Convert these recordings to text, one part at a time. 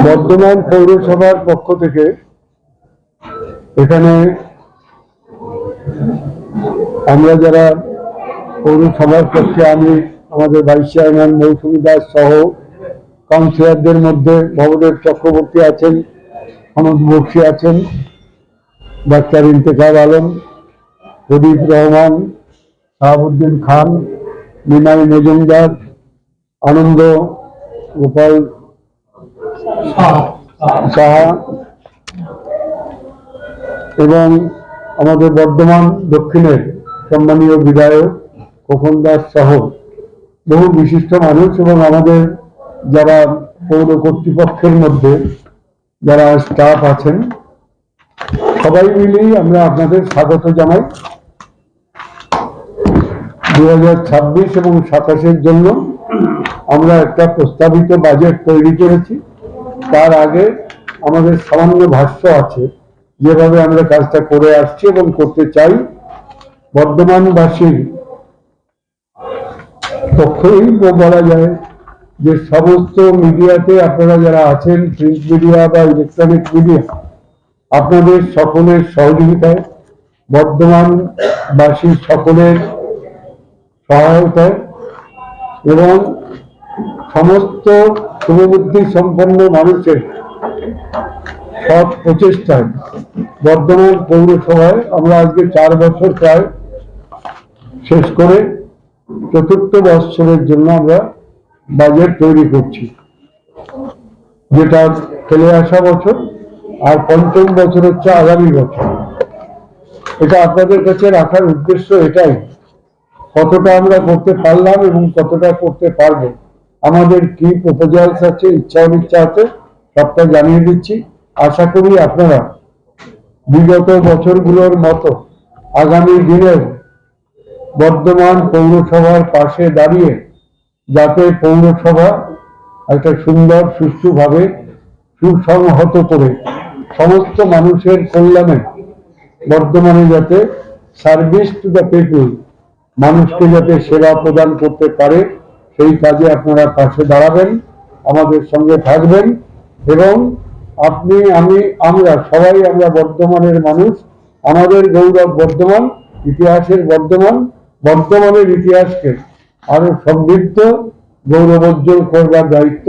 বর্ধমান পৌরসভার পক্ষ থেকে এখানে আমরা যারা পৌরসভার পক্ষে আমি আমাদের ভাইস চেয়ারম্যান মৌসুমী দাস সহ কাউন্সিলরদের মধ্যে ভবদেব চক্রবর্তী আছেন, সনদ বক্সী আছেন, ডাক্তার ইন্তেখাব আলম, প্রদীপ রহমান, শাহাবুদ্দিন খান, মিনাই মজুমদার, আনন্দ গোপাল সাহা এবং আমাদের বর্ধমান দক্ষিণের সম্মানীয় বিধায়ক খোকন দাস সহ বহু বিশিষ্ট মানুষ এবং আমাদের যারা পৌর কর্তৃপক্ষের মধ্যে যারা স্টাফ আছেন সবাই মিলেই আমরা আপনাদের স্বাগত জানাই 2026 এবং 27-এর জন্য আমরা একটা প্রস্তাবিত বাজেট তৈরি করেছি। তার আগে আমাদের সামান্য ভাষ্য আছে যেভাবে আমরা কাজটা করে আসছি এবং করতে চাই। বর্ধমানবাসীর পক্ষেই বলা যায় যে সমস্ত মিডিয়াতে আপনারা যারা আছেন, প্রিন্ট মিডিয়া বা ইলেকট্রনিক মিডিয়া, আপনাদের সকলের সহযোগিতায়, বর্ধমানবাসীর সকলের সহায়তায় এবং সমস্ত শুভবুদ্ধি সম্পন্ন মানুষের সৎ প্রচেষ্টায় বর্ধমান পৌরসভায় আমরা আজকে 4 বছর প্রায় শেষ করে 4র্থ বৎসরের জন্য আমরা বাজেট তৈরি করছি, যেটা ফেলে আসা বছর, আর 5ম বছর হচ্ছে আগামী বছর। এটা আপনাদের কাছে রাখার উদ্দেশ্য এটাই, কতটা আমরা করতে পারলাম এবং কতটা করতে পারবো, আমাদের কি প্রপোজালস আছে, ইচ্ছা অনিচ্ছা আছে, সবটা জানিয়ে দিচ্ছি। আশা করি আপনারা বিগত বছরগুলোর মতো আগামী দিনের বর্ধমান পৌরসভার পাশে দাঁড়িয়ে যাতে পৌরসভা একটা সুন্দর সুষ্ঠুভাবে সুসংহত করে সমস্ত মানুষের কল্যাণে বর্ধমানে যাতে সার্ভিস টু দ্য পিপল, মানুষকে যাতে সেবা প্রদান করতে পারে, সেই কাজে আপনারা পাশে দাঁড়াবেন, আমাদের সঙ্গে থাকবেন এবং আপনি, আমি, আমরা সবাই, আমরা বর্ধমানের মানুষ, আমাদের গৌরব বর্ধমান, ইতিহাসের বর্ধমান, বর্ধমানের ইতিহাসকে আরো সমৃদ্ধ গৌরবোজ্জ্বল করবার দায়িত্ব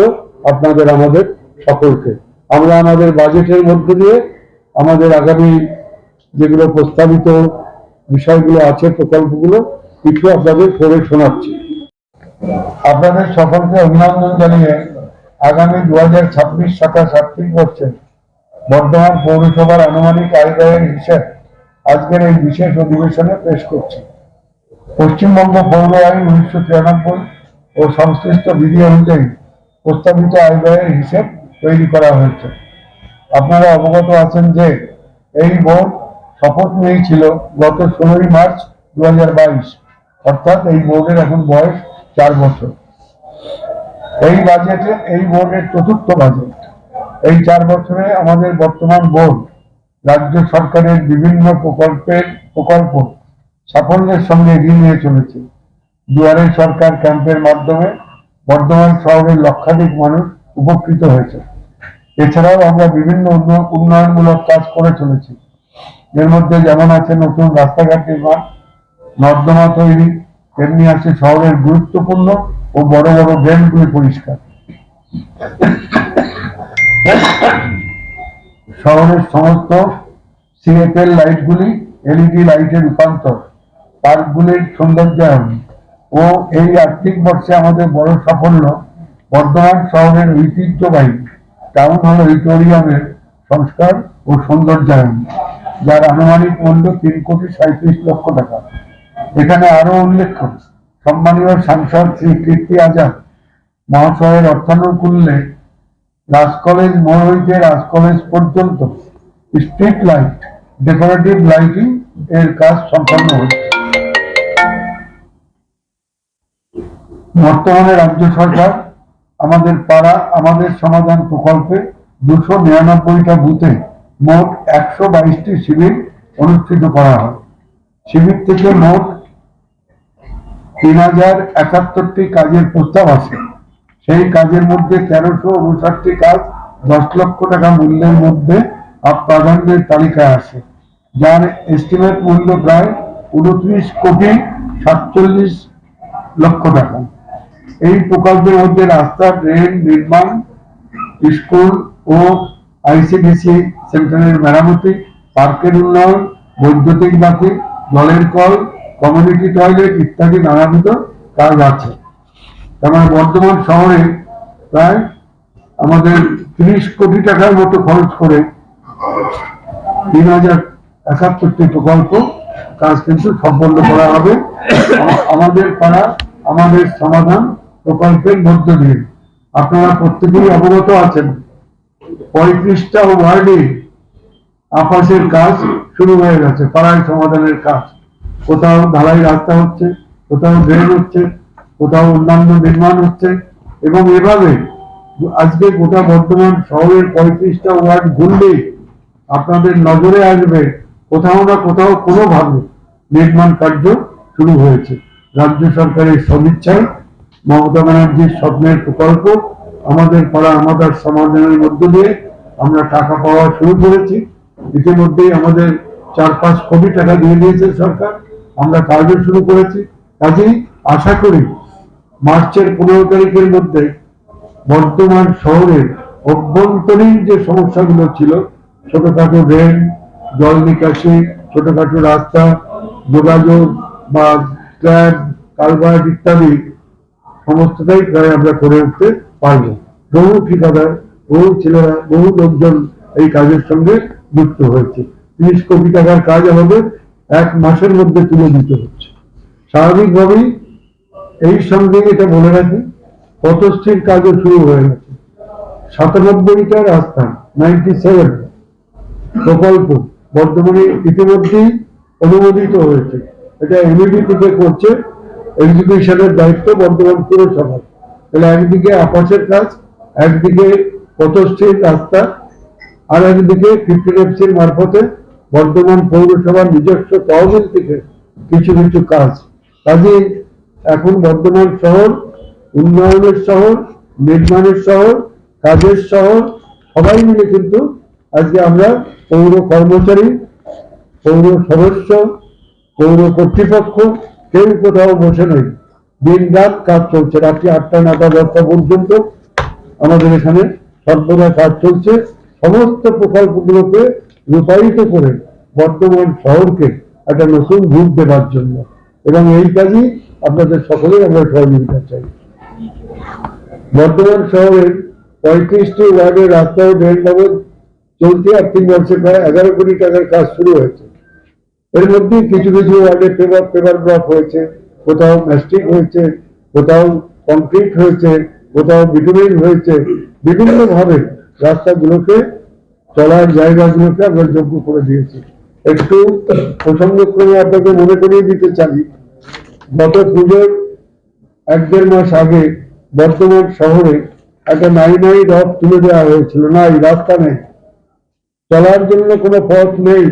আপনাদের আমাদের সকলকে। আমরা আমাদের বাজেটের মধ্যে দিয়ে আমাদের আগামী যেগুলো প্রস্তাবিত বিষয়গুলো আছে, প্রকল্পগুলো কিছু আপনাদের পড়ে শোনাচ্ছি। আপনাদের সকলকে অভিনন্দন জানিয়ে আগামী 2026-27 আর্থিক বর্ষে বর্ধমান পৌরসভার আনুমানিক আয় ব্যয়ের হিসেব আজকের এই বিশেষ অধিবেশনে পেশ করছি। পশ্চিমবঙ্গ পৌর আইন 1993 ও সংশ্লিষ্ট বিধি অনুযায়ী প্রস্তাবিত আয় ব্যয়ের হিসেব তৈরি করা হয়েছে। আপনারা অবগত আছেন যে এই বোর্ড শপথ নিয়েছিল গত 16 মার্চ 2022, অর্থাৎ এই বোর্ডের এখন বয়স 4 বছর। এই বাজেটে এই বোর্ডের 4র্থ বাজেট। এই 4 বছরে আমাদের বর্তমান বোর্ড রাজ্য সরকারের বিভিন্ন প্রকল্প সাফল্যের সঙ্গে এগিয়ে নিয়ে চলেছে। দুয়ারে সরকার ক্যাম্পের মাধ্যমে বর্ধমান শহরের লক্ষাধিক মানুষ উপকৃত হয়েছে। এছাড়াও আমরা বিভিন্ন উন্নয়নমূলক কাজ করে চলেছি। এর মধ্যে যেমন আছে নতুন রাস্তাঘাট নির্মাণ, নর্দমা তৈরি, তেমনি আছে শহরের গুরুত্বপূর্ণ ও বড় বড় ড্রেনগুলি পরিষ্কার, শহরের সমস্ত সিএফএল লাইটগুলি এলইডি লাইটে রূপান্তর, পার্কগুলির সৌন্দর্যায়ন ও এই আর্থিক বর্ষে আমাদের বড় সাফল্য বর্ধমান শহরের ঐতিহ্যবাহী টাউন হল অডিটোরিয়ামের সংস্কার ও সৌন্দর্যায়ন, যার আনুমানিক মূল্য 3,37,00,000 টাকা। এখানে আরো উল্লেখ্য, সম্মানীয় সাংসদ শ্রী কীর্তি আজাদ মহাশয়ের অর্থানুকূল্যে রাজ কলেজ মোড় হইতে রাজ কলেজ পর্যন্ত স্ট্রিট লাইট, ডেকোরেটিভ লাইটিং এর কাজ সম্পন্ন হচ্ছে। বর্তমানে রাজ্য সরকার আমাদের পাড়া আমাদের সমাধান প্রকল্পে 299টা বুথে মোট 122টি শিবির অনুষ্ঠিত করা হয়। শিবির থেকে মোট 3071টি কাজের প্রস্তাব আসে। সেই কাজের মধ্যে 1359টি কাজ 10 লক্ষ টাকা মূল্যের মধ্যে প্রাধান্যের তালিকায় আসে, যার এস্টিমেট মূল্য প্রায় 29,47,00,000 টাকা। এই প্রকল্পের মধ্যে রাস্তা, ড্রেন নির্মাণ, স্কুল ও আইসিডিসি সেন্টারের মেরামতি, পার্কের উন্নয়ন, বৈদ্যুতিক বাতি, জলের কল, কমিউনিটি টয়লেট ইত্যাদি নানাবিধ কাজ আছে। তারপরে বর্ধমান শহরে প্রায় আমাদের 30 কোটি টাকার মতো খরচ করে 3071টি প্রকল্প কাজ কিন্তু সম্পন্ন করা হবে আমাদের পাড়া আমাদের সমাধান প্রকল্পের মধ্য দিয়ে। আপনারা প্রত্যেকেই অবগত আছেন 35টা ওয়ার্ডে আবাসের কাজ শুরু হয়ে গেছে, পাড়ায় সমাধানের কাজ। কোথাও ঢালাই রাস্তা হচ্ছে, কোথাও ড্রেন হচ্ছে, কোথাও অন্যান্য নির্মাণ হচ্ছে, এবং এভাবে আজকে গোটা বর্ধমান শহরের 35টা ওয়ার্ড ঘুরলেই আপনাদের নজরে আসবে কোথাও না কোথাও কোনোভাবে নির্মাণ কার্য শুরু হয়েছে। রাজ্য সরকারের সদিচ্ছায় মমতা ব্যানার্জির স্বপ্নের প্রকল্প আমাদের পাড়া আমাদের সমাধানের মধ্য দিয়ে আমরা টাকা পাওয়া শুরু করেছি। ইতিমধ্যেই আমাদের 4-5 কোটি টাকা দিয়ে দিয়েছে সরকার, আমরা কাজও শুরু করেছি। কাজেই আশা করি মার্চের 15 তারিখের মধ্যে বর্তমান শহরের অভ্যন্তরীণ যে সমস্যাগুলো ছিল, ছোটখাটো ড্রেন, জল নিকাশি, ছোটখাটো রাস্তা, যোগাযোগ বা স্ল্যাব, কালভার্ট ইত্যাদি সমস্তটাই প্রায় আমরা করে উঠতে পারবো। বহু ঠিকাদার, বহু ছেলেরা, বহু লোকজন এই কাজের সঙ্গে যুক্ত হয়েছে। 30 কোটি টাকার কাজ আমাদের 1 মাসের মধ্যে তুলে দিতে হচ্ছে। স্বাভাবিকভাবেই এই সঙ্গে এটা বলে রাখি, পথশ্রীর কাজও শুরু হয়ে গেছে। 97টা রাস্তা 97 প্রকল্প বর্তমানে ইতিমধ্যেই অনুমোদিত হয়েছে। এটা এমইডি থেকে করছে, এক্সিকিউশনের দায়িত্ব বর্ধমান পুরসভা। তাহলে একদিকে আবাসের কাজ, একদিকে পথশ্রীর রাস্তা, আর একদিকে 15FCর মারফতে বর্ধমান পৌরসভার নিজস্ব তহবিল থেকে কিছু কিছু কাজ। কাজেই এখন বর্ধমান শহর উন্নয়নের শহর, নির্মাণের শহর, কাজের শহর, সবাই মিলে কিন্তু আজকে আমরা পৌর কর্মচারী, পৌর সদস্য, পৌর কর্তৃপক্ষ কেউ কোথাও বসে নেই, দিন রাত কাজ চলছে। রাত্রি 8টা, 9টা, 10টা পর্যন্ত আমাদের এখানে সর্বদা কাজ চলছে সমস্ত প্রকল্পগুলোকে রূপায়িত করে বর্তমান শহরকে একটা নতুন রূপ দেওয়ার জন্য, এবং এই কাজই আপনাদের সকলেই আমরা সহযোগিতা চাই। বর্ধমান শহরের 35টি ওয়ার্ডের রাস্তা ও ড্রেন বাবদ চলতি আর্থিক বর্ষে প্রায় 11 কোটি টাকার কাজ শুরু হয়েছে। এর মধ্যে কিছু কিছু ওয়ার্ডে পেপার ব্লক হয়েছে, কোথাও ম্যাস্টিক হয়েছে, কোথাও কংক্রিট হয়েছে, কোথাও বিটুমিন হয়েছে। বিভিন্ন ভাবে রাস্তাগুলোকে, চলার জায়গাগুলোকে আমরা যোগ্য করে দিয়েছি। একটু প্রসঙ্গক্রমে আপনাকে মনে করিয়ে দিতে চাই, গত পুজোর 1-1.5 মাস আগে বর্ধমান শহরে একটা নাই রথ তুলে দেওয়া হয়েছিল। নাই, রাস্তা নেই, চলার জন্য কোনো পথ নেই,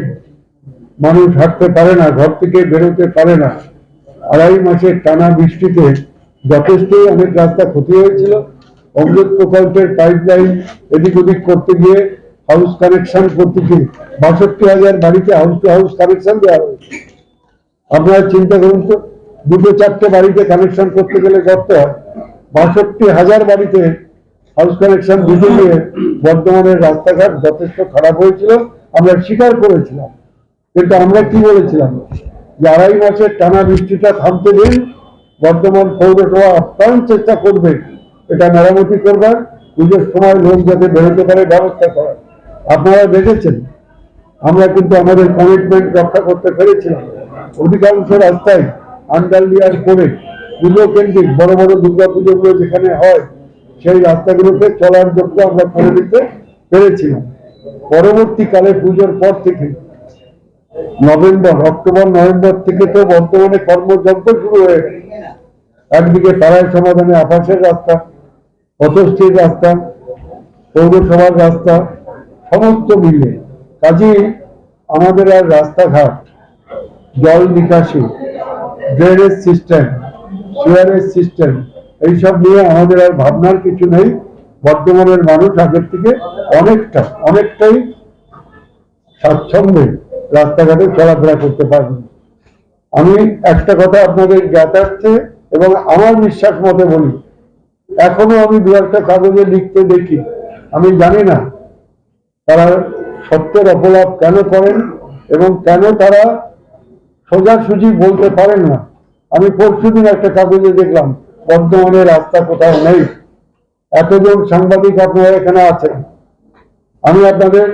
মানুষ হাঁটতে পারে না, ঘর থেকে বেরোতে পারে না। 2.5 মাসের টানা বৃষ্টিতে যথেষ্ট অনেক রাস্তা ক্ষতি হয়েছিল। অমৃত প্রকল্পের পাইপলাইন এদিক ওদিক করতে গিয়ে, হাউস কানেকশন করতে গিয়ে 62,000 বাড়িতে হাউস টু হাউস কানেকশন দেওয়া হয়েছে। আপনারা চিন্তা করুন তো, 2-4টে বাড়িতে কানেকশন করতে গেলে কত হয়? 62,000 বাড়িতে হাউস কানেকশন দিতে গিয়ে বর্ধমানের রাস্তাঘাট যথেষ্ট খারাপ হয়েছিল, আমরা স্বীকার করেছিলাম। কিন্তু আমরা কি বলেছিলাম, যে 2.5 মাসের টানা বৃষ্টিটা থামতে দিন, বর্ধমান পৌরসভা আপ্রাণ চেষ্টা করবে এটা মেরামতি করবার, পুজোর সময় লোক যাতে বেরোতে পারে ব্যবস্থা করার। আপনারা দেখেছেন আমরা কিন্তু আমাদের কমিটমেন্ট রক্ষা করতে পেরেছিলাম। অধিকাংশ রাস্তায় আন্ডার লেয়ার করে পুজো কেন্দ্রিক বড় বড় দুর্গা পুজোগুলো যেখানে হয় সেই রাস্তাগুলোকে চলার যোগ্য আমরা করে দিতে পেরেছিলাম। পরবর্তীকালে পুজোর পর থেকে অক্টোবর নভেম্বর থেকে তো বর্তমানে কর্মযজ্ঞ শুরু হয়ে গেছে। একদিকে পাড়ায় সমাধানে আবাসের রাস্তা, পথশ্রীর রাস্তা, পৌরসভার রাস্তা, সমস্ত মিলে কাজেই আমাদের আর রাস্তাঘাট, জল নিকাশি, ড্রেনেজ সিস্টেম, সিওয়ারেজ সিস্টেম এইসব নিয়ে আমাদের আর ভাবনার কিছু নেই। বর্ধমানের মানুষ আগের থেকে অনেকটাই স্বাচ্ছন্দ্যে রাস্তাঘাটে চলাফেরা করতে পারবেন। আমি একটা কথা আপনাদের জ্ঞাতার্থে এবং আমার বিশ্বাস মতে বলি, এখনো আমি দু একটা কাগজে লিখতে দেখি, আমি জানি না তারা সত্যের অপলাপ কেন করেন এবং কেন তারা সোজাসুজি বলতে পারেন না। আমি পরশুদিন একটা কাগজে দেখলাম বর্ধমানে রাস্তা কোথাও নেই। এতজন সাংবাদিক আপনারা এখানে আছেন, আমি আপনাদের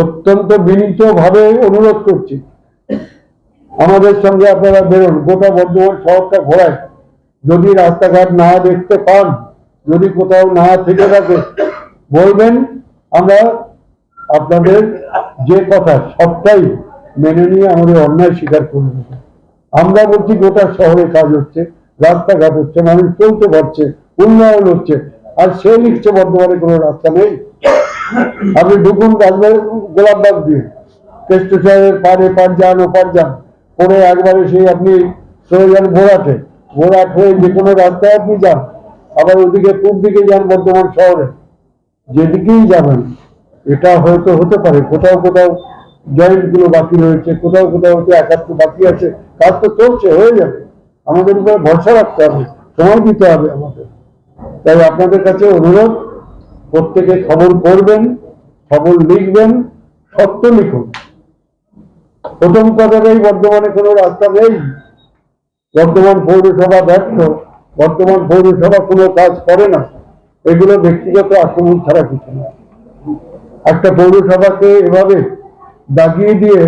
অত্যন্ত বিনীতভাবে অনুরোধ করছি, আমাদের সঙ্গে আপনারা বেরোন, গোটা বর্ধমান শহরটা ঘোরায়। যদি রাস্তাঘাট না দেখতে পান, যদি কোথাও না থেকে থাকে, বলবেন, আমরা আপনাদের যে কথা সবটাই মেনে নিয়ে আমাদের অন্যায় স্বীকার করে দেব। আমরা বলছি গোটা শহরে কাজ হচ্ছে, রাস্তাঘাট হচ্ছে, মানুষ চলতে পারছে, উন্নয়ন হচ্ছে, আর সে লিখছে বর্ধমানে কোনো রাস্তা নেই। আপনি ঢুকুন গোলাপবাগ দিয়ে, কেষ্ট শহরের পারে পার যান পরে একবারে সেই আপনি চলে যান ঘোড়াট হয়ে যে কোনো রাস্তায় আপনি যান, আবার ওদিকে পূর্ব দিকে যান বর্ধমান শহরে, যেদিকেই যাবেন এটা হয়তো হতে পারে কোথাও জয়েন্ট গুলো বাকি রয়েছে, কোথাও হয়তো একাত্ম বাকি আছে, কাজ তো চলছে, হয়ে যাবে। আমাদের উপরে ভরসা রাখতে হবে, সময় দিতে হবে আমাদের। তাই আপনাদের কাছে অনুরোধ, প্রত্যেকে খবর করবেন, খবর লিখবেন, সত্য লিখুন। প্রথম কথাটাই বর্ধমানে কোনো রাস্তা নেই, বর্ধমান পৌরসভা ব্যর্থ, বর্ধমান পৌরসভা কোনো কাজ করে না, এগুলো ব্যক্তিগত আক্রমণ ছাড়া কিছু না। একটা পৌরসভাকে এভাবে দাগিয়ে দিয়ে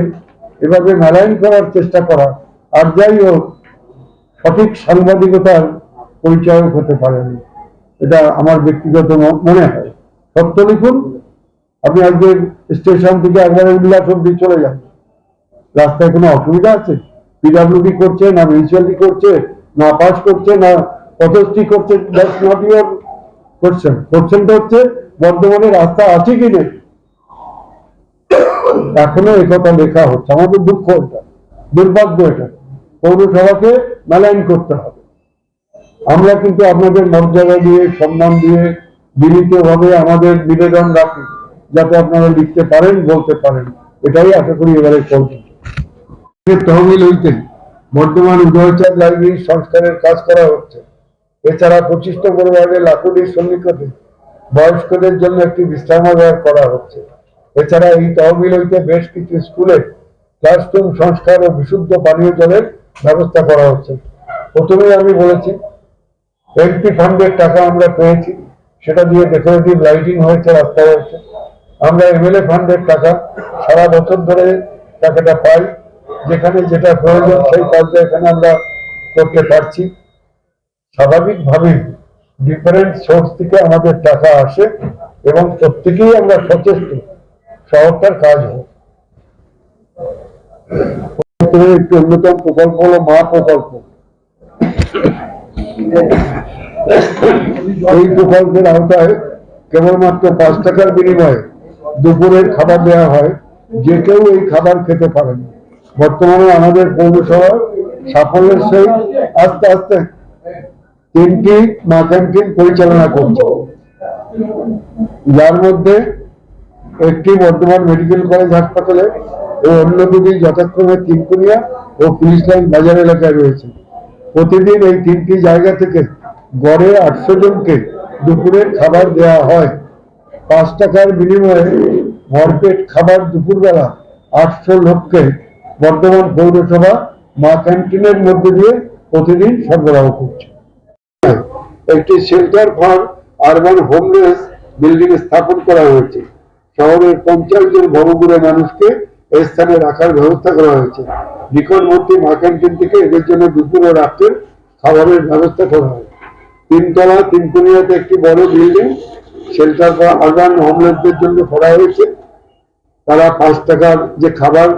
এভাবে মেলাইন করার চেষ্টা করা, আর যাই হোক সঠিক সাংবাদিকতার পরিচয় হতে পারেনি, এটা আমার ব্যক্তিগত মনে হয়। সত্য লিখুন। আপনি আজকে স্টেশন থেকে একবারে উল্লাস অব্দি চলে যান, রাস্তায় কোনো অসুবিধা আছে? পিডব্লিউডি করছে না, মিউনিসিপালিটি করছে না, পাস করছে না, পথশ্রী করছে, দ্যাটস নট ইউর কোশ্চেন। কোশ্চেনটা হচ্ছে বর্ধমানে রাস্তা আছে কি নেই। এখনো একথা লেখা হচ্ছে, আমাদের দুঃখ এটা, দুর্ভাগ্য এটা। পৌরসভাকে মেলাইন করতে হবে। আমরা কিন্তু আপনাদের মর্যাদা দিয়ে, সম্মান দিয়ে, বিনীতভাবে আমাদের নিবেদন রাখি যাতে আপনারা লিখতে পারেন, বলতে পারেন, এটাই আশা করি এবারে করবেন। তহবিল হইতে বর্তমান উদয়চাঁদ লাইব্রেরি সংস্কারের কাজ করা হচ্ছে। এছাড়া 25 নম্বর ওয়ার্ডে লাকুডির সন্নিকটে বয়স্কদের জন্য একটি বিশ্রামাগার করা হচ্ছে। এছাড়া এই তহবিল হইতে বেশ কিছু স্কুলে ক্লাসরুম সংস্কার ও বিশুদ্ধ পানীয় জলের ব্যবস্থা করা হচ্ছে। প্রথমেই আমি বলেছি এমপি ফান্ডের টাকা আমরা পেয়েছি, সেটা দিয়ে ডেকোরেটিভ লাইটিং হয়েছে, রাস্তা হয়েছে। আমরা এমএলএ ফান্ডের টাকা সারা বছর ধরে টাকাটা পাই, যেখানে যেটা প্রয়োজন সেই কাজটা এখানে আমরা করতে পারছি। স্বাভাবিকভাবেই ডিফারেন্ট সোর্স থেকে আমাদের টাকা আসে এবং প্রত্যেকেই আমরা সচেষ্ট শহরটার কাজ হোক। একটি অন্যতম প্রকল্প হলো মা প্রকল্প। এই প্রকল্পের আওতায় কেবলমাত্র 5 টাকার বিনিময়ে দুপুরের খাবার দেওয়া হয়, যে কেউ এই খাবার খেতে পারেন। বর্তমানে আমাদের পৌরসভা সাফল্যের সহিত আস্তে আস্তে 3টি মা ক্যান্টিন পরিচালনা করছে, যার মধ্যে একটি বর্ধমান মেডিকেল কলেজ হাসপাতালে ও অন্য দুটি যথাক্রমে তিনকুনিয়া ও পুলিশ লাইন বাজার এলাকায় রয়েছে। প্রতিদিন এই 3টি জায়গা থেকে গড়ে 800 জনকে দুপুরের খাবার দেওয়া হয়। 5 টাকার বিনিময়ে ভরপেট খাবার দুপুরবেলা 800 লোককে বর্ধমান পৌরসভা মা ক্যান্টিনের মধ্যে দিয়ে প্রতিদিন সরবরাহ করছে। একটি shelter for urban homeless building স্থাপন করা হয়েছে। শহরের 50 জন ভবঘুরে মানুষকে এই স্থানে রাখার ব্যবস্থা করা হয়েছে। নিকটবর্তী মা ক্যান্টিন থেকে এদের জন্য দুপুর ও রাত্রের খাবারের ব্যবস্থা করা হয়। 3 তলা তিনকুনিয়াতে একটি বড় বিল্ডিং শেল্টার ফর আরবান হোমলেসদের জন্য করা হয়েছে। তারা 5 টাকার যে খাবার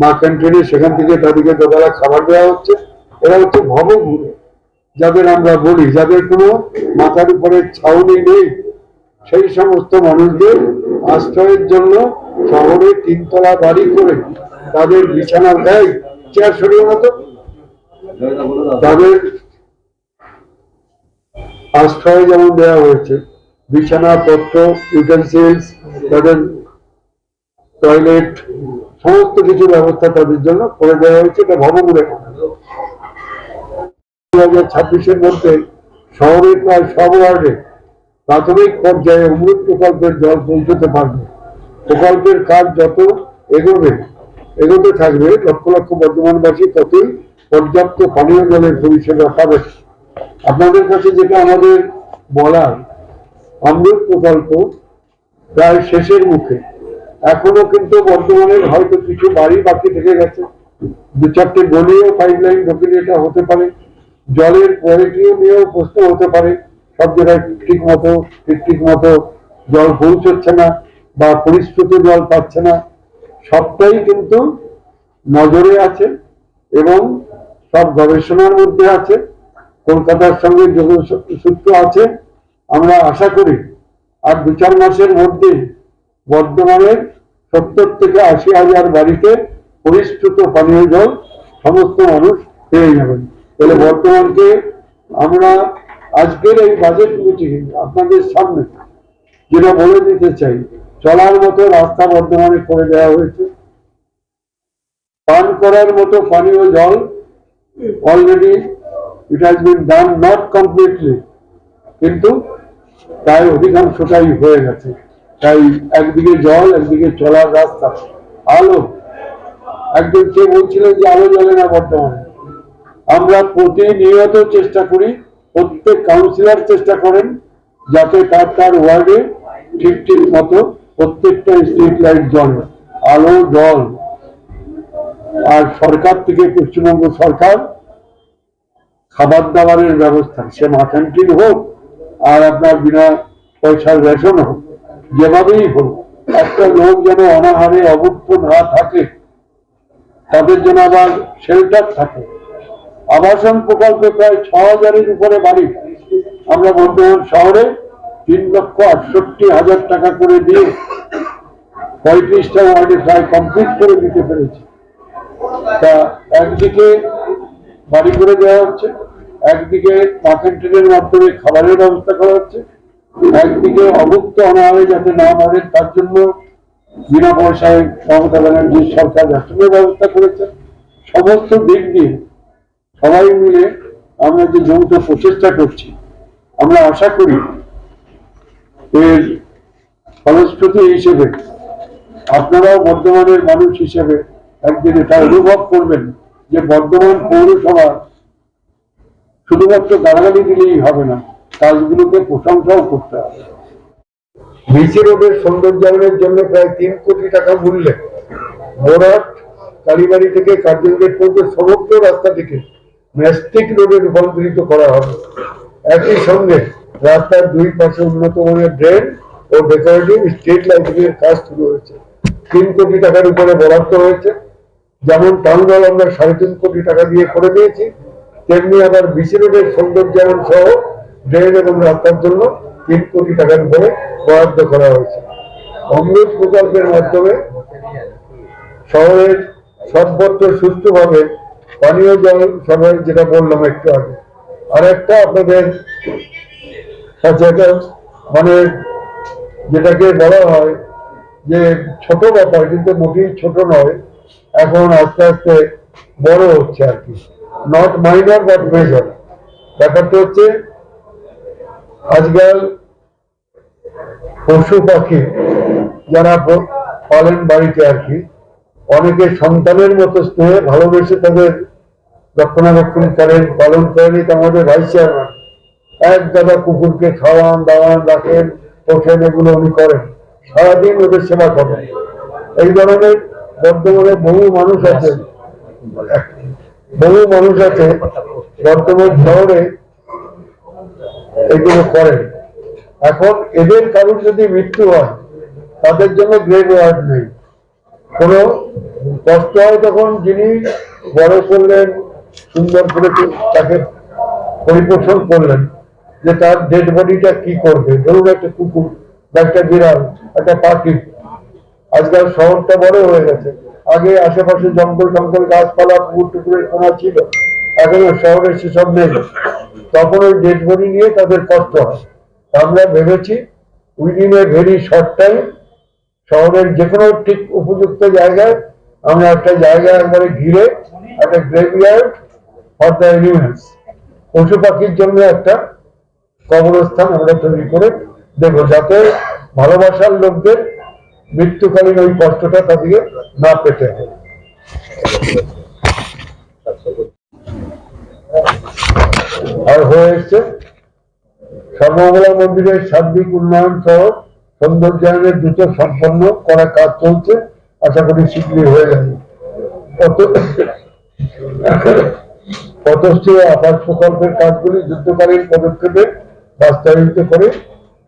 মা ক্যান্টিনে, সেখান থেকে তাদেরকে দুবেলা খাবার দেওয়া হচ্ছে। এরা হচ্ছে ভবঘুরে, যাদের আমরা বলি, যাদের কোনো মাথার উপরে ছাউনি নেই, সেই সমস্ত মানুষদের আশ্রয়ের জন্য শহরে 3 তলা বাড়ি করে তাদের বিছানা দেয়। চেয়ার সরিয়ে মতো আশ্রয় যেমন দেওয়া হয়েছে, বিছানাপত্র, ইউটেন্সিলস, তাদের টয়লেট, সমস্ত কিছু ব্যবস্থা তাদের জন্য করে দেওয়া হয়েছে। এটা ভবঘুরে 2026-এর মধ্যে শহরের প্রায় সব ওয়ার্ডে প্রাথমিক পর্যায়ে অমৃত প্রকল্পের জল পৌঁছতে পারবে। প্রকল্পের কাজ যত এগোতে থাকবে, লক্ষ লক্ষ বর্ধমানবাসী ততই পর্যাপ্ত পানীয় জলের পরিষেবা পাবে। আপনাদের কাছে যেটা আমাদের বলার, অমৃত প্রকল্প প্রায় শেষের মুখে। এখনো কিন্তু বর্তমানের হয়তো কিছু বাড়ি বাকি থেকে গেছে, 2-4টে গলিও পাইপলাইন ঢোকেনি, এটা হতে পারে। জলের কোয়ালিটিও নিয়েও প্রশ্ন হতে পারে, সব জায়গায় ঠিক মতো জল পৌঁছচ্ছে না বা পরিশ্রুত জল পাচ্ছে না। সবটাই কিন্তু নজরে আছে এবং সব গবেষণার মধ্যে আছে, কলকাতার সঙ্গে যোগসূত্র আছে। আমরা আশা করি আর 2-4 মাসের মধ্যে বর্ধমানের 70 থেকে 80 হাজার বাড়িতে পরিশ্রুত পানীয় জল সমস্ত মানুষ পেয়ে যাবেন। তাহলে বর্তমানকে আমরা আজকের এই বাজেট মিটিং আপনাদের সামনে যেটা বলে দিতে চাই, চলার মতো রাস্তা বর্ধমানে করে দেওয়া হয়েছে। পান করার মতো পানীয় জল already it has been done, not completely, কিন্তু প্রায় অধিকাংশটাই হয়ে গেছে। তাই একদিকে জল, একদিকে চলার রাস্তা, আলো। একজন কে বলছিলেন যে আলো জ্বলে না বর্তমানে। আমরা প্রতিনিয়ত চেষ্টা করি, প্রত্যেক কাউন্সিলর চেষ্টা করেন যাতে তার ওয়ার্ডে ঠিক মতো প্রত্যেকটা স্ট্রিট লাইট জ্বলে, আলো জল। আর সরকার থেকে, পশ্চিমবঙ্গ সরকার খাবার দাবারের ব্যবস্থা, সে মাথান্টিন হোক আর আপনার বিনা পয়সার রেশন হোক, যেভাবেই হোক, একটা লোক যেন অনাহারে অভুক্ত না থাকে, তাদের জন্য আবার শেল্টার থাকে। আবাসন প্রকল্পে প্রায় 6,000-এর উপরে বাড়ি আমরা বর্ধমান শহরে 3,68,000 টাকা করে দিয়ে 35টা ওয়ার্ডে প্রায় কমপ্লিট করে দিতে পেরেছি। তা একদিকে বাড়ি করে দেওয়া হচ্ছে, একদিকে মার্কেন্টের মাধ্যমে খাবারের ব্যবস্থা করা হচ্ছে, একদিকে অভুক্ত অনাহারে যাতে না মরে তার জন্য বিনা পয়সায় মমতা ব্যানার্জির সরকার রেশনের ব্যবস্থা করেছে। সমস্ত দিক দিয়ে সবাই মিলে আমরা যে যৌথ প্রচেষ্টা করছি, আমরা আশা করি এর ফলশ্রুতি হিসেবে আপনারাও বর্ধমানের মানুষ হিসেবে একদিন এটা অনুভব করবেন যে বর্ধমান পৌরসভা শুধুমাত্র গালাগালি দিলেই হবে না, কাজগুলোকে প্রশংসাও করতে হবে। বিসি রোডের সৌন্দর্যায়নের জন্য প্রায় 3 কোটি টাকা মূল্যে বোরাট কালীবাড়ি থেকে কার্জন গেট পর্যন্ত সমগ্র রাস্তাটিকে ম্যাস্টিক রোডে রূপান্তরিত করা হবে। একই সঙ্গে রাস্তার 2 পাশে উন্নত মানের ড্রেন ও ডেকোরেটিভ স্ট্রিট লাইটিং এর কাজ শুরু হয়েছে। 3 কোটি টাকার উপরে বরাদ্দ হয়েছে। যেমন টাউন হল আমরা 3.5 কোটি টাকা দিয়ে করে দিয়েছি, তেমনি আবার বিসি রোডের সৌন্দর্যায়ন সহ ড্রেন এবং রাস্তার জন্য 3 কোটি টাকার উপরে বরাদ্দ করা হয়েছে। অমৃত প্রকল্পের মাধ্যমে শহরের সর্বত্র সুষ্ঠুভাবে পানীয় জল সরবরাহ, যেটা বললাম একটু আগে। আর একটা আপনাদের কাছে মানে যেটাকে বলা হয় যে ছোট ব্যাপার, কিন্তু মোটেই ছোট নয়, এখন আস্তে আস্তে বড় হচ্ছে আর কি, নট মাইনর বাট মেজর। ব্যাপারটা হচ্ছে আজকাল পশু পাখি যারা পালেন বাড়িতে আর কি, অনেকে সন্তানের মতো স্নেহে ভালোবেসে তাদের রক্ষণাবেক্ষণ করেন, পালন করেন। আমাদের ভাইস চেয়ারম্যান এক গাদা কুকুরকে খাওয়ান দাওয়ান রাখেন, পোষেন, এগুলো উনি করেন, সারাদিন ওদের সেবা করেন। এই ধরনের বর্তমানে বহু মানুষ আছে বর্তমান শহরে এগুলো করেন। এখন এদের কারোর যদি মৃত্যু হয়, তাদের জন্য গ্রেভ ওয়ার্ড নেই, কোনো কষ্ট হয় তখন যিনি বড় করলেন, সুন্দর করে তাকে পরিপোষণ করলেন, যে তার ডেড বডিটা কি করবে। ধরুন একটা কুকুর বা একটা বিড়াল, একটা পাখি, আজকাল শহরটা বড় হয়ে গেছে, আগে আশেপাশে জঙ্গল গাছপালা পুকুর টুকুরের কোনা ছিল, এখন শহরে সেসব নেই। তখন ওই ডেড বডি নিয়ে তাদের কষ্ট হয়। আমরা ভেবেছি within a very short time শহরের যে কোনো ঠিক উপযুক্ত জায়গায় আমরা একটা জায়গা একবারে ঘিরে একটা গ্রেভইয়ার্ড ফর দ্য এনিমেলস, পশু পাখির জন্য একটা কবরস্থান আমরা তৈরি করে দেবো, যাতে ভালোবাসার লোকদের মৃত্যুকালীন ওই কষ্টটা তাদেরকে না পেতে হয়। আর হয়ে এসছে সর্বমঙ্গলা মন্দিরের সার্বিক উন্নয়ন সহ সৌন্দর্যায়নের দ্রুত সম্পন্ন করা কাজ চলছে, আশা করি শীঘ্রই হয়ে যাবে। পথশ্রী আবাস প্রকল্পের কাজগুলি যুদ্ধকালীন পদক্ষেপে বাস্তবায়িত করে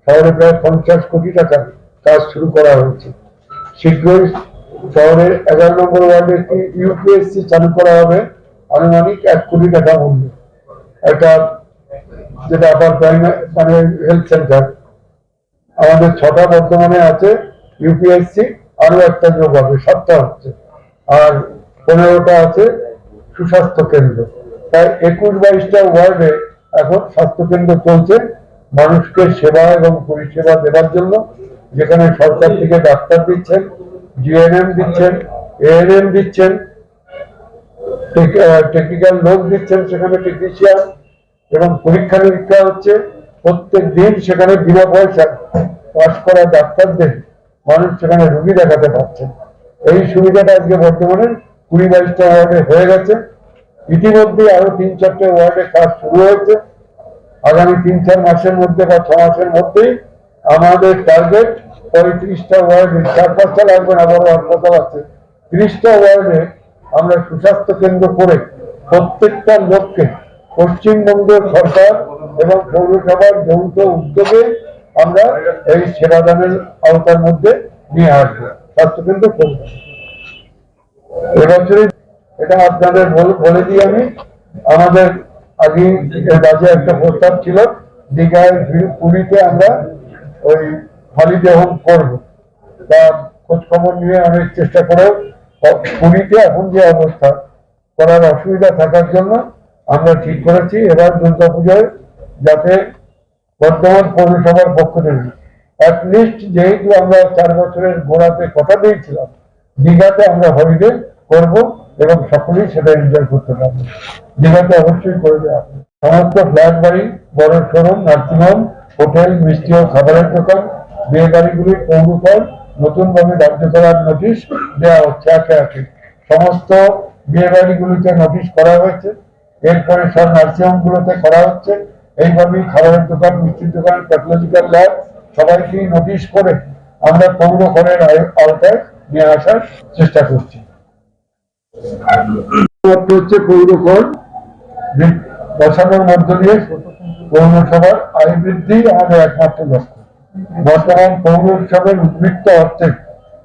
শহরে প্রায় 50 কোটি টাকার কাজ শুরু করা হয়েছে। শীঘ্রই শহরের 11 নম্বর ওয়ার্ডে একটি ইউপিএসসি চালু করা হবে আনুমানিক 1 কোটি টাকা মূল্যে, একটা যেটা আবার প্রাইমারি মানে হেলথ সেন্টার। আমাদের 6টা বর্তমানে আছে ইউপিএসসি, আরো একটা যোগ হবে, 7টা হচ্ছে, আর 15টা আছে সুস্বাস্থ্য কেন্দ্র। তাই 21-22টা ওয়ার্ডে এখন স্বাস্থ্য কেন্দ্র চলছে মানুষকে সেবা এবং পরিষেবা দেওয়ার জন্য, যেখানে সরকার থেকে ডাক্তার দিচ্ছেন, জিএনএম দিচ্ছেন, এএনএম দিচ্ছেন, টেকনিক্যাল লোক দিচ্ছেন, সেখানে টেকনিশিয়ান, এবং পরীক্ষা নিরীক্ষা হচ্ছে প্রত্যেক দিন। সেখানে বিনা পয়সা পাশ করা ডাক্তারদের মানুষ সেখানে রোগী দেখাতে পারছেন। এই সুবিধাটা আজকে বর্তমানে 20-22টা ওয়ার্ডে হয়ে গেছে। ইতিমধ্যে আরো 3-4টে ওয়ার্ডে কাজ শুরু হয়েছে। আগামী 3-4 মাসের মধ্যে বা 6 মাসের মধ্যেই আমাদের টার্গেট 35টা ওয়ার্ডে, 4-5টা লাগবে না, বড় হাসপাতাল আছে, 30টা ওয়ার্ডে আমরা সুস্বাস্থ্য কেন্দ্র করে প্রত্যেকটা লোককে পশ্চিমবঙ্গ সরকার এবং পৌরসভার যৌথ উদ্যোগে আমরা এই সেবাদানের আওতার মধ্যে নিয়ে আসবো, স্বাস্থ্যকেন্দ্র করবো। এবছরই এটা আপনাদের বলে দিই আমি, আমাদের আগে বাজে একটা প্রস্তাব ছিল দীঘায় পুরীতে আমরা ওই হলিডে হোম করবো, তা খোঁজ খবর নিয়ে অনেক চেষ্টা করেও পুরীতে এখন যে অবস্থা করার অসুবিধা থাকার জন্য আমরা ঠিক করেছি এবার দুর্গাপূজায় যাতে বর্ধমান পৌরসভার পক্ষ থেকে অ্যাটলিস্ট, যেহেতু আমরা 4 বছরের গোড়াতে কথা দিয়েছিলাম দীঘাতে আমরা হলিডে করব এবং সকলেই সেটা এনজয় করতে পারবো। দীঘাতে অবশ্যই করে দেওয়া হবে। সমস্ত ফ্ল্যাট বাড়ি, বড় শোরুম, নার্সিংহোম, হোটেল, মিষ্টি ও খাবারের দোকান, বিয়ে বাড়িগুলির পৌরকর নতুন ভাবে ধার্য করার নোটিশ দেওয়া হচ্ছে। একে একে সমস্ত বিয়ে বাড়িগুলিতে নোটিশ করা হয়েছে, এরপরে সব নার্সিংহোম গুলোতে করা হচ্ছে। এইভাবেই খাবারের দোকান, মিষ্টির দোকান, প্যাথোলজিক্যাল ল্যাব সবাইকেই নোটিশ করে আমরা পৌর করের আওতায় নিয়ে আসার চেষ্টা করছি। হচ্ছে পৌর কর বসানোর মধ্য দিয়ে পৌরসভার আয় বৃদ্ধি আমাদের একমাত্র লক্ষ্য। বর্তমান পৌরসভার উদ্বৃত্ত অর্থে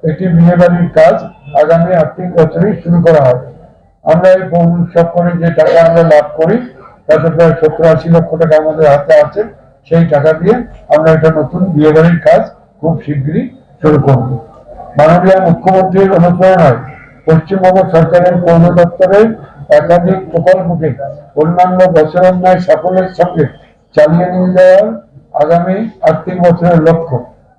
একটি বিয়ে বাড়ির কাজ আগামী আর্থিক বছরই শুরু করা হবে। আমরা এই পৌরসভা করে যে টাকা আমরা লাভ করি তাতে প্রায় 70-80 লক্ষ টাকা আমাদের হাতে আছে। সেই টাকা দিয়ে আমরা একটা নতুন বিয়ে বাড়ির কাজ খুব শীঘ্রই শুরু করব। মাননীয় মুখ্যমন্ত্রীর অনুপ্রেরণায় পশ্চিমবঙ্গ সরকারের পৌর দপ্তরের একাধিক প্রকল্পকে অন্যান্য বছরের ন্যায় সাফল্যের সঙ্গে চালিয়ে নিয়ে যাওয়ার আগামী আর্থিক বছরের লক্ষ্য।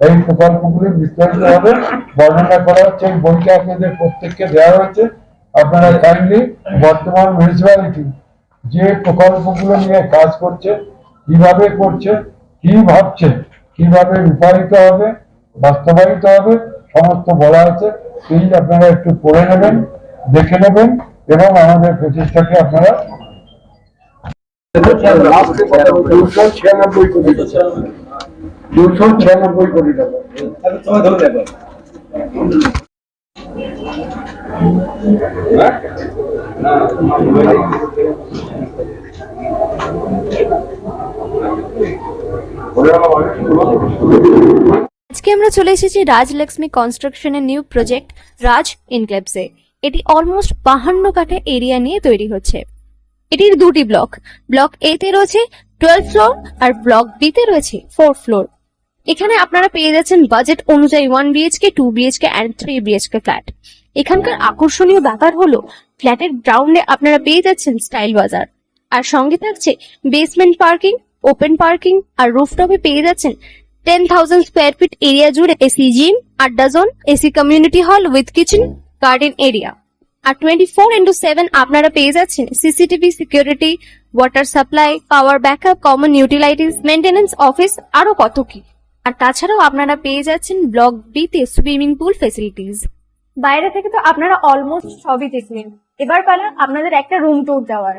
এই প্রকল্পগুলি বিস্তারিতভাবে বর্ণনা করা হচ্ছে। এই বইটা আপনাদের প্রত্যেককে দেওয়া হয়েছে। আপনারা কাইন্ডলি বর্তমান মিউনিসিপ্যালিটি যে প্রকল্পগুলো নিয়ে কাজ করছে, কিভাবে করছে, কি ভাবছে, কিভাবে রূপায়িত হবে, বাস্তবায়িত হবে, সমস্ত বলা আছে। এই আপনারা একটু পড়ে নেবেন, দেখে নেবেন এবং আমাদের প্রচেষ্টাকে আপনারা 296 কোটি টাকা। আজকে আমরা চলে এসেছি রাজলক্ষ্মী কনস্ট্রাকশনের নিউ প্রজেক্ট রাজ ইনক্লেভসে। এটি অলমোস্ট 52 কাঠা এরিয়া নিয়ে তৈরি হচ্ছে। এটির দুটি ব্লক, ব্লক এ তে রয়েছে 12 ফ্লোর আর ব্লক বি তে রয়েছে 4 ফ্লোর। এখানে আপনারা পেয়ে যাচ্ছেন বাজেট অনুযায়ী 1 BHK, 2 BHK and 3 BHK flat. এখানকার আকর্ষণীয় ব্যাপার হলো ফ্ল্যাটের গ্রাউন্ডে আপনারা পেয়ে যাচ্ছেন স্টাইল বাজার, আর সঙ্গে থাকছে বেসমেন্ট পার্কিং, ওপেন পার্কিং আর রুফটপে পেয়ে যাচ্ছেন 10,000 স্কোয়ার ফিট এরিয়া জুড়ে এসি জিম, আড্ডা zone, AC community hall with kitchen, garden area. আর 24/7 আপনারা পেয়ে যাচ্ছেন CCTV security, water supply, power backup, common utilities, maintenance office, আরো কত কি। আর তাছাড়াও আপনারা পেয়ে যাচ্ছেন ব্লক বি তে সুইমিং পুল ফেসিলিটিস। বাইরে থেকে তো আপনারা অলমোস্ট সবই দেখলেন, এবার পালা আপনাদের একটা রুম ট্যুর দেওয়ার।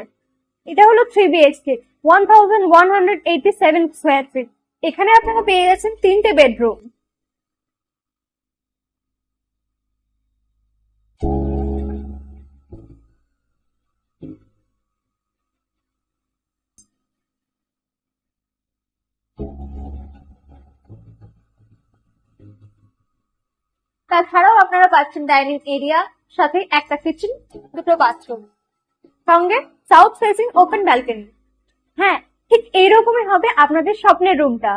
এটা হলো 3 BHK, 1187 স্কোয়ার ফিট। এখানে আপনারা পেয়ে যাচ্ছেন 3টে বেডরুম। তাছাড়াও আপনারা পাচ্ছেন ডাইনিং এরিয়া, সাথে একটা কিচেন, দুটো বাথরুম, সঙ্গে সাউথ ফেসিং ওপেন ব্যালকনি। হ্যাঁ, ঠিক এইরকমই হবে আপনাদের স্বপ্নের রুমটা।